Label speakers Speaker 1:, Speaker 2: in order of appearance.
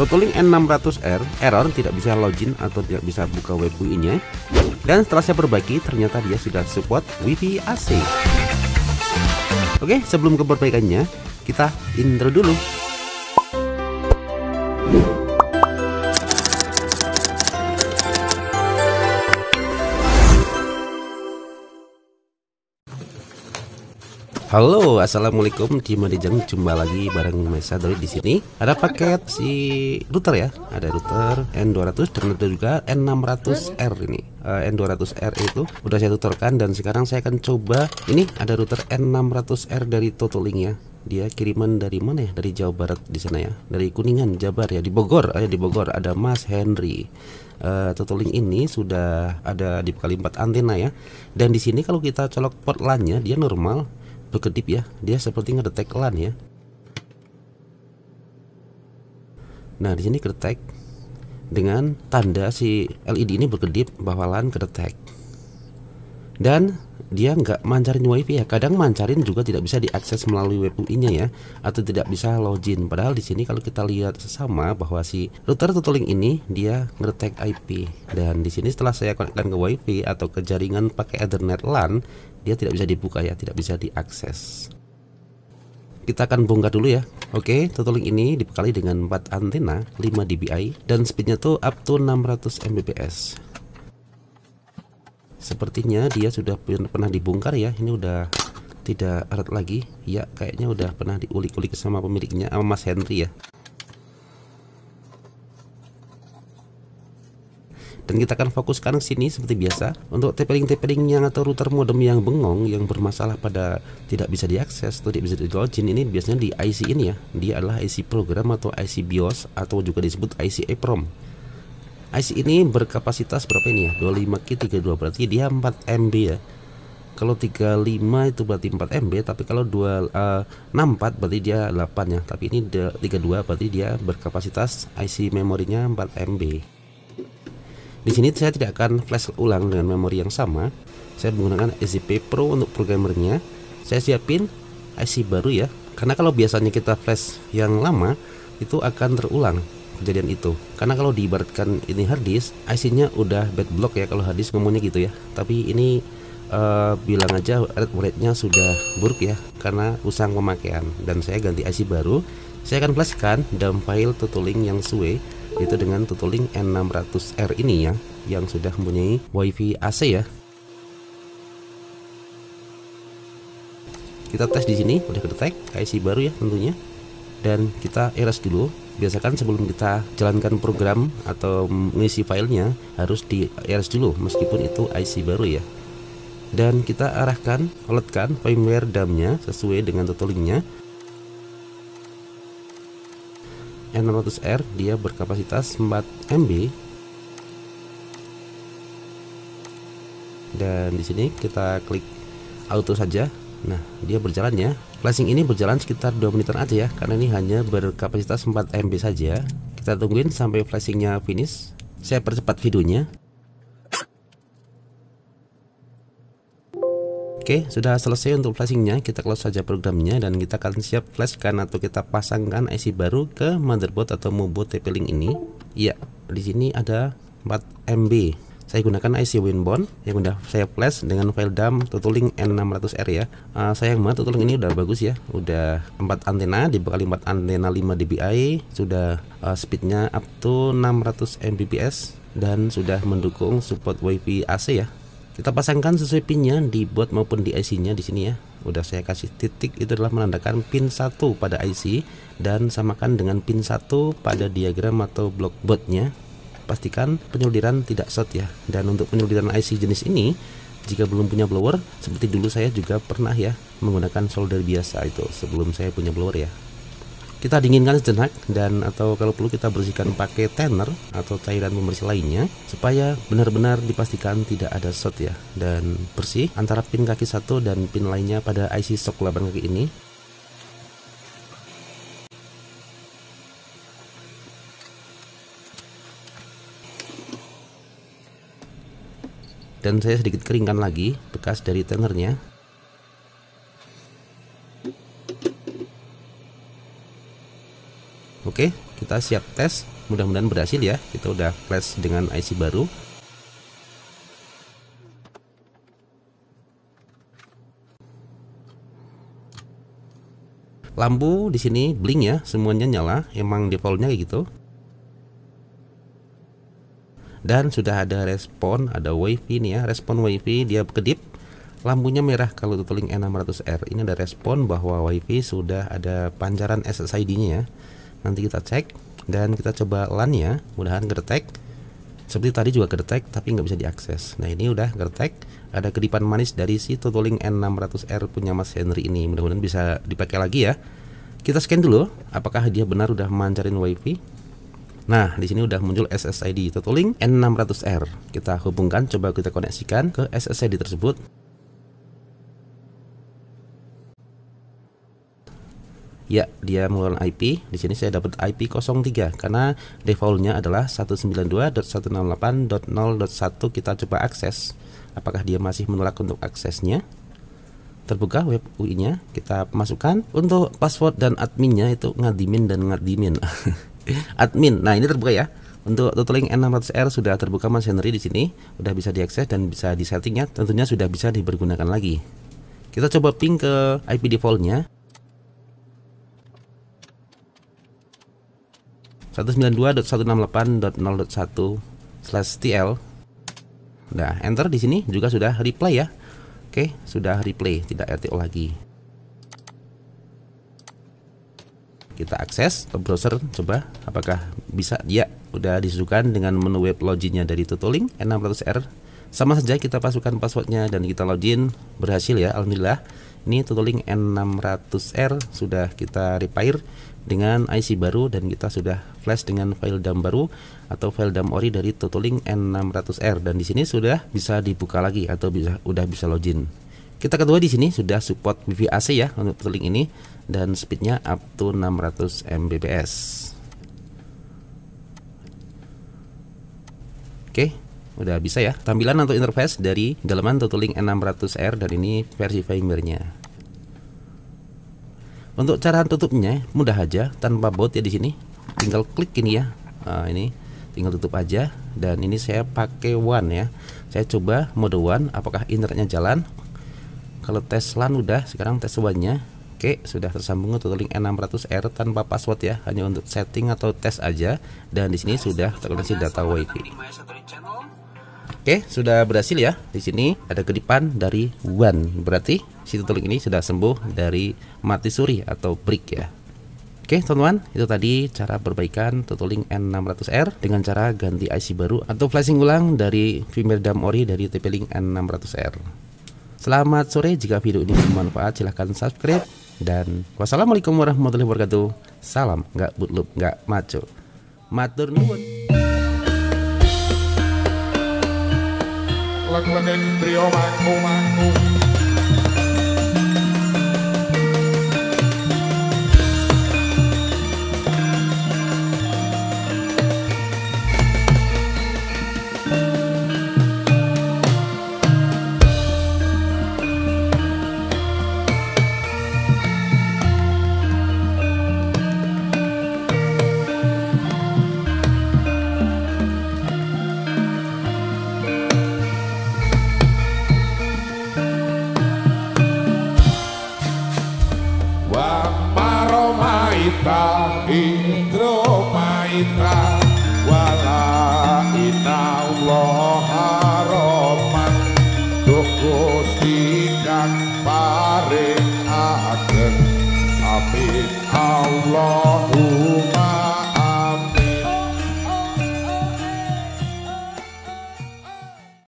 Speaker 1: Totaling N600R error, tidak bisa login atau tidak bisa buka WiFi-nya. Dan setelah saya perbaiki, ternyata dia sudah support WiFi AC. Oke, sebelum ke perbaikannya, kita intro dulu. Halo, assalamualaikum, Cimandijang, jumpa lagi bareng Mesa Droid di sini. Ada paket si router ya, ada router N200 dan ada juga N600R ini. N200R itu udah saya tutorkan dan sekarang saya akan coba. Ini ada router N600R dari Totalink ya. Dia kiriman dari mana ya? Dari Jawa Barat di sana ya. Dari Kuningan, Jabar ya, di Bogor. Di Bogor ada Mas Henry. Totalink ini sudah ada di kali 4 antena ya. Dan di sini kalau kita colok port LAN-nya dia normal, berkedip ya, dia seperti ngedetek LAN ya. Nah di sini kedetek dengan tanda si LED ini berkedip bahwa LAN kedetek. Dan dia nggak mancarin WiFi ya, kadang mancarin juga tidak bisa diakses melalui WiFi-nya ya, atau tidak bisa login. Padahal di sini kalau kita lihat sesama bahwa si router Totalink ini dia ngedetek IP. Dan di sini setelah saya konekkan ke WiFi atau ke jaringan pakai Ethernet LAN, dia tidak bisa dibuka ya, tidak bisa diakses. Kita akan bongkar dulu ya. Oke, Totalink ini dibekali dengan 4 antena 5 dBi dan speednya tuh up to 600 Mbps. Sepertinya dia sudah pernah dibongkar ya. Ini udah tidak erat lagi. Ya, kayaknya udah pernah diulik-ulik sama pemiliknya, sama Mas Henry ya. Dan kita akan fokuskan ke sini seperti biasa. Untuk TP-Link yang atau router modem yang bengong, yang bermasalah pada tidak bisa diakses atau tidak bisa di-login, ini biasanya di IC ini ya. Dia adalah IC program atau IC BIOS atau juga disebut IC EEPROM. IC ini berkapasitas berapa ini ya? 25K32, berarti dia 4 MB ya. Kalau 35 itu berarti 4 MB, tapi kalau 64 berarti dia 8 ya. Tapi ini 32 berarti dia berkapasitas IC memorinya 4 MB. Di sini saya tidak akan flash ulang dengan memori yang sama. Saya menggunakan SCP Pro untuk programmernya. Saya siapin IC baru ya. Karena kalau biasanya kita flash yang lama itu akan terulang kejadian itu. Karena kalau diibaratkan ini harddisk, IC-nya udah bad block ya, kalau harddisk ngomongnya gitu ya. Tapi ini bilang aja rate-nya sudah buruk ya, karena usang pemakaian. Dan saya ganti IC baru. Saya akan flashkan dump file Totalink yang sesuai, yaitu dengan Totalink N600R ini ya, yang sudah mempunyai WiFi AC ya. Kita tes di sini udah kedetek IC baru ya tentunya. Dan kita erase dulu. Biasakan sebelum kita jalankan program atau mengisi filenya harus di erase dulu, meskipun itu IC baru ya. Dan kita arahkan, oletkan firmware DAM-nya sesuai dengan Totalink-nya. N600R dia berkapasitas 4 MB. Dan di sini kita klik auto saja. Nah, dia berjalan ya. Flashing ini berjalan sekitar 2 menitan aja ya, karena ini hanya berkapasitas 4 MB saja. Kita tungguin sampai flashingnya finish. Saya percepat videonya. Oke, sudah selesai untuk flashingnya. Kita close saja programnya dan kita akan siap flashkan atau kita pasangkan IC baru ke motherboard atau motherboard TP-Link ini. Ya, di sini ada 4 MB. Saya gunakan IC Winbond yang udah saya flash dengan file DAM Totalink N600R ya. Sayang banget Totalink ini udah bagus ya. Udah 4 antena dibekali 4 antena 5 dBi, sudah speednya up to 600 Mbps dan sudah mendukung support WiFi AC ya. Kita pasangkan sesuai pinnya di board maupun di IC-nya di sini ya. Udah saya kasih titik, itu adalah menandakan pin 1 pada IC dan samakan dengan pin 1 pada diagram atau block boardnya. Pastikan penyolderan tidak short ya. Dan untuk penyolderan IC jenis ini, jika belum punya blower, seperti dulu saya juga pernah ya menggunakan solder biasa itu sebelum saya punya blower ya. Kita dinginkan sejenak dan atau kalau perlu kita bersihkan pakai thinner atau cairan pembersih lainnya supaya benar-benar dipastikan tidak ada short ya, dan bersih antara pin kaki satu dan pin lainnya pada IC shock 8 kaki ini. Dan saya sedikit keringkan lagi bekas dari thinnernya. Oke, kita siap tes. Mudah-mudahan berhasil ya. Kita udah flash dengan IC baru. Lampu di sini blink ya, semuanya nyala. Emang defaultnya kayak gitu. Dan sudah ada respon, ada WiFi nih ya. Respon WiFi dia kedip. Lampunya merah kalau Tutoling N600R. Ini ada respon bahwa WiFi sudah ada pancaran SSID-nya ya. Nanti kita cek dan kita coba LAN ya. Mudahan kedetek. Seperti tadi juga kedetek tapi nggak bisa diakses. Nah ini udah kedetek. Ada kedipan manis dari si Tutoling N600R punya Mas Henry ini. Mudah-mudahan bisa dipakai lagi ya. Kita scan dulu apakah dia benar udah mancarin WiFi. Nah, di sini udah muncul SSID Tutoling N600R. Kita hubungkan, coba kita koneksikan ke SSID tersebut. Ya, dia menggunakan IP. Di sini saya dapat IP 03 karena defaultnya adalah 192.168.0.1. Kita coba akses. Apakah dia masih menolak untuk aksesnya? Terbuka web UI-nya, kita masukkan. Untuk password dan adminnya itu ngadimin dan ngadimin. Admin. Nah, ini terbuka ya. Untuk Tutoling N600R sudah terbuka Mas Henry di sini, udah bisa diakses dan bisa disettingnya. Tentunya sudah bisa dipergunakan lagi. Kita coba ping ke IP defaultnya. 192.168.0.1/TL. Nah, enter di sini juga sudah replay ya. Oke, sudah replay, tidak RTO lagi. Kita akses ke browser, coba apakah bisa. Ya, udah disusukan dengan menu web loginnya dari Tutoling N600R. Sama saja kita masukkan passwordnya dan kita login, berhasil ya, alhamdulillah. Ini Tutoling N600R sudah kita repair dengan IC baru dan kita sudah flash dengan file dump baru atau file dump ori dari Tutoling N600R, dan di sini sudah bisa dibuka lagi atau udah bisa login. Kita kedua di sini sudah support Wi-Fi AC ya untuk Tutoling ini dan speednya up to 600 Mbps. Oke, udah bisa ya. Tampilan untuk interface dari dalaman Tutoling N600R dan ini versi firmware-nya. Untuk cara tutupnya mudah aja tanpa baut ya di sini. Tinggal klik ini ya. Nah, ini tinggal tutup aja dan ini saya pakai WAN ya. Saya coba mode WAN apakah internetnya jalan. Kalau tes LAN udah, sekarang tes WAN-nya. Oke, sudah tersambung ke Tutoling N600R tanpa password ya, hanya untuk setting atau tes aja. Dan di sini sudah terkoneksi data WiFi. Oke, sudah berhasil ya. Di sini ada kedipan dari WAN. Berarti si Tutoling ini sudah sembuh dari mati suri atau break ya. Oke, teman-teman, itu tadi cara perbaikan Tutoling N600R dengan cara ganti IC baru atau flashing ulang dari firmware dump ori dari TP-Link N600R. Selamat sore, jika video ini bermanfaat silahkan subscribe dan wassalamualaikum warahmatullahi wabarakatuh. Salam nggak bootloop, nggak maco. Matur nuwun.
Speaker 2: Lakukan trio mangku. Indro maitra wala inallah haroman duh Gusti kang paring agen amin Allah.